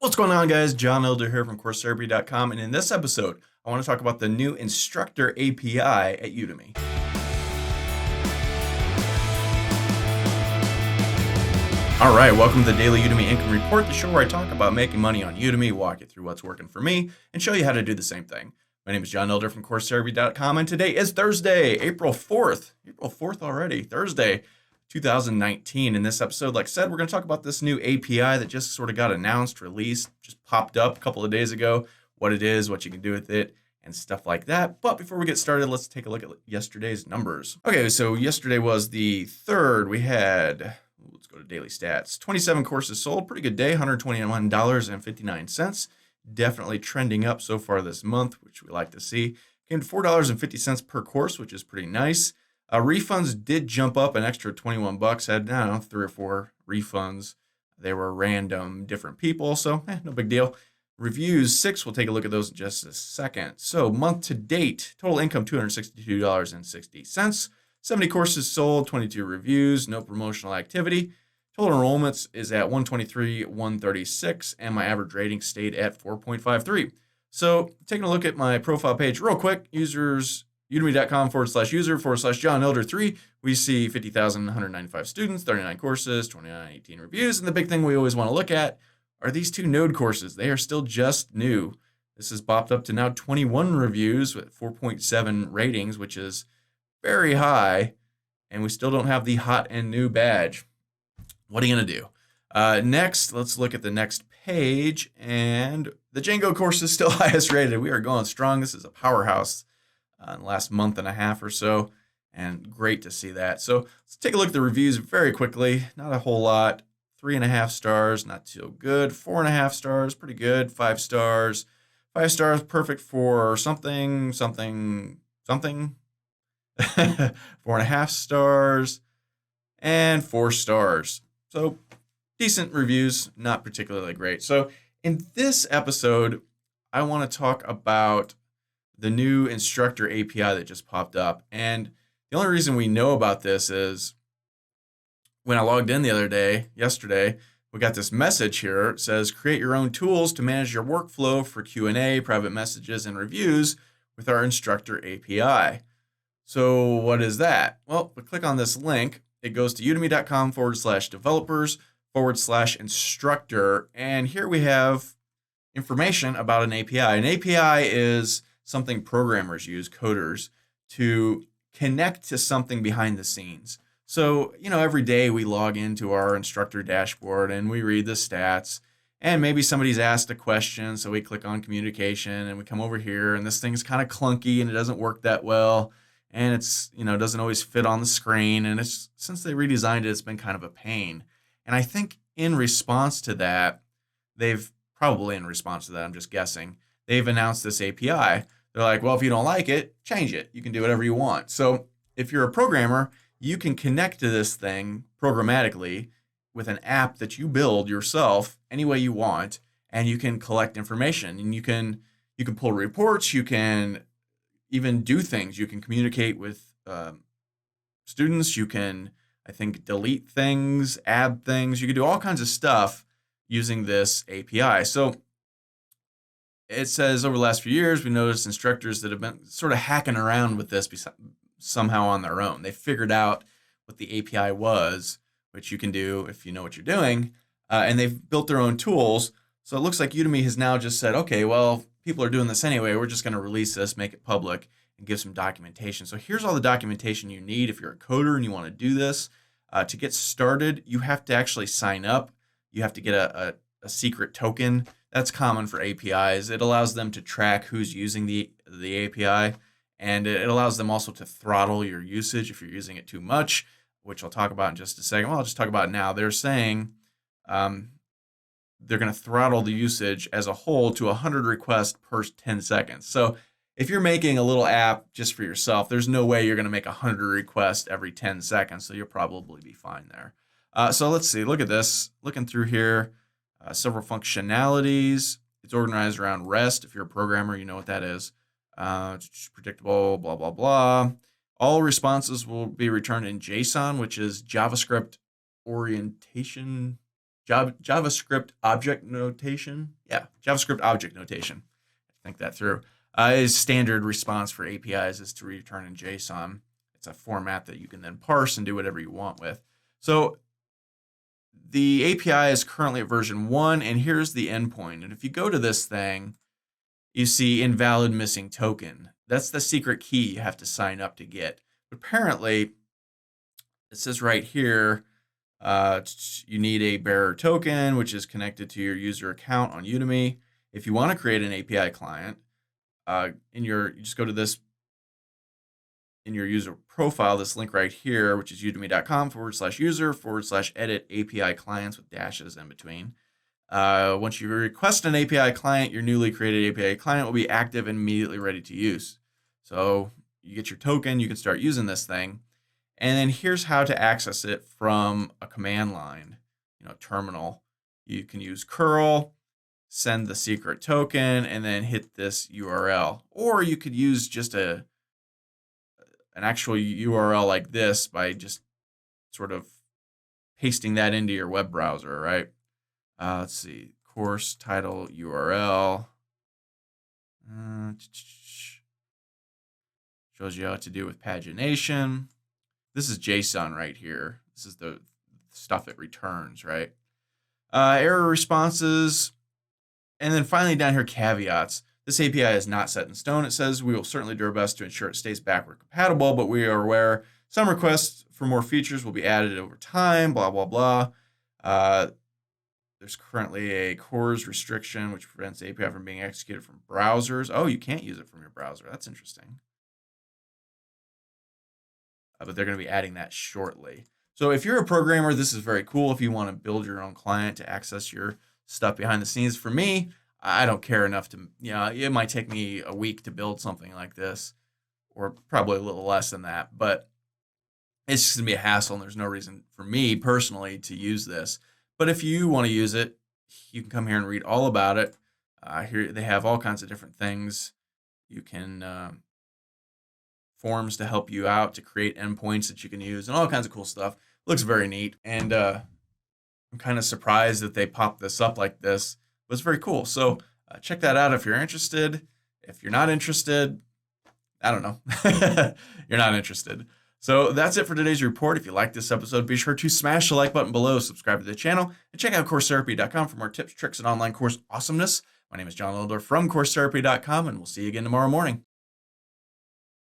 What's going on, guys? John Elder here from CourseTherapy.com, and in this episode, I want to talk about the new Instructor API at Udemy. All right, welcome to the Daily Udemy Income Report, the show where I talk about making money on Udemy, walk you through what's working for me, and show you how to do the same thing. My name is John Elder from CourseTherapy.com, and today is Thursday, April 4th. April 4th already, Thursday, 2019. In this episode, like I said, we're going to talk about this new API that just sort of got announced, released, just popped up a couple of days ago, what it is, what you can do with it, and stuff like that. But before we get started, let's take a look at yesterday's numbers. Okay, so yesterday was the 3rd. We had, let's go to daily stats, 27 courses sold, pretty good day, $121.59. Definitely trending up so far this month, which we like to see. Came to $4.50 per course, which is pretty nice. Refunds did jump up an extra 21 bucks. Had, I don't know, 3 or 4 refunds. They were random, different people, so no big deal. Reviews, 6. We'll take a look at those in just a second. So month to date, total income $262.60. 70 courses sold, 22 reviews, no promotional activity. Total enrollments is at 123,136, and my average rating stayed at 4.53. So taking a look at my profile page real quick, users, udemy.com/user/John Elder 3, we see 50,195 students, 39 courses, 2918 reviews. And the big thing we always want to look at are these 2 node courses. They are still just new. This has popped up to now 21 reviews with 4.7 ratings, which is very high. And we still don't have the hot and new badge. What are you going to do? Next, let's look at the next page. And the Django course is still highest rated. We are going strong. This is a powerhouse in the last month and a half or so, and great to see that. So let's take a look at the reviews very quickly. Not a whole lot. 3.5 stars, not too good. 4.5 stars, pretty good. 5 stars. 5 stars, perfect for something. 4.5 stars, and 4 stars. So decent reviews, not particularly great. So in this episode, I want to talk about the new Instructor API that just popped up. And the only reason we know about this is when I logged in the other day, yesterday, we got this message here. It says, create your own tools to manage your workflow for Q&A, private messages, and reviews with our Instructor API. So what is that? Well, we click on this link. It goes to udemy.com/developers/instructor. And here we have information about an API. An API is something programmers use, coders, to connect to something behind the scenes. So, every day we log into our instructor dashboard and we read the stats, and maybe somebody's asked a question, so we click on communication and we come over here, and this thing's kind of clunky and it doesn't work that well, and it's, doesn't always fit on the screen, and it's, since they redesigned it, it's been kind of a pain. And I think in response to that, I'm just guessing, they've announced this API. They're like, well, if you don't like it, change it. You can do whatever you want. So if you're a programmer, you can connect to this thing programmatically with an app that you build yourself any way you want, and you can collect information, and you can pull reports. You can even do things. You can communicate with students. You can, I think, delete things, add things. You can do all kinds of stuff using this API. So it says over the last few years, we noticed instructors that have been sort of hacking around with this somehow on their own. They figured out what the API was, which you can do if you know what you're doing, and they've built their own tools. So it looks like Udemy has now just said, okay, well, people are doing this anyway. We're just going to release this, make it public, and give some documentation. So here's all the documentation you need if you're a coder and you want to do this. To get started, you have to actually sign up. You have to get a secret token. That's common for APIs. It allows them to track who's using the API, and it allows them also to throttle your usage if you're using it too much, which I'll talk about in just a second. Well, I'll just talk about it now. They're saying they're going to throttle the usage as a whole to 100 requests per 10 seconds. So if you're making a little app just for yourself, there's no way you're going to make 100 requests every 10 seconds, so you'll probably be fine there. So let's see. Look at this. Looking through here. Several functionalities. It's organized around REST. If you're a programmer, you know what that is. Predictable, blah, blah, blah. All responses will be returned in JSON, which is JavaScript orientation JavaScript object notation. Yeah, JavaScript object notation. Think that through. Is standard response for APIs is to return in JSON. It's a format that you can then parse and do whatever you want with. So the API is currently at version 1, and here's the endpoint. And if you go to this thing, you see invalid missing token. That's the secret key you have to sign up to get. But apparently, it says right here, you need a bearer token, which is connected to your user account on Udemy. If you want to create an API client, you just go to this in your user profile, this link right here, which is udemy.com/user/edit API clients with dashes in between. Once you request an API client, your newly created API client will be active and immediately ready to use. So you get your token, you can start using this thing. And then here's how to access it from a command line, terminal. You can use curl, send the secret token, and then hit this URL. Or you could use just an actual URL like this by just sort of pasting that into your web browser, right? Let's see, course title URL. Shows you how to do with pagination. This is JSON right here. This is the stuff it returns, right? Error responses. And then finally down here, caveats. This API is not set in stone. It says we will certainly do our best to ensure it stays backward compatible, but we are aware some requests for more features will be added over time, blah, blah, blah. There's currently a CORS restriction, which prevents API from being executed from browsers. Oh, you can't use it from your browser. That's interesting. But they're going to be adding that shortly. So if you're a programmer, this is very cool. If you want to build your own client to access your stuff behind the scenes. For me, I don't care enough to, it might take me a week to build something like this, or probably a little less than that, but it's just going to be a hassle, and there's no reason for me personally to use this. But if you want to use it, you can come here and read all about it. Here they have all kinds of different things. You can forms to help you out to create endpoints that you can use and all kinds of cool stuff. Looks very neat, and I'm kind of surprised that they popped this up like this, but it's very cool. So check that out if you're interested. If you're not interested, I don't know. You're not interested. So that's it for today's report. If you like this episode, be sure to smash the like button below, subscribe to the channel, and check out CourseTherapy.com for more tips, tricks, and online course awesomeness. My name is John Lildor from CourseTherapy.com, and we'll see you again tomorrow morning.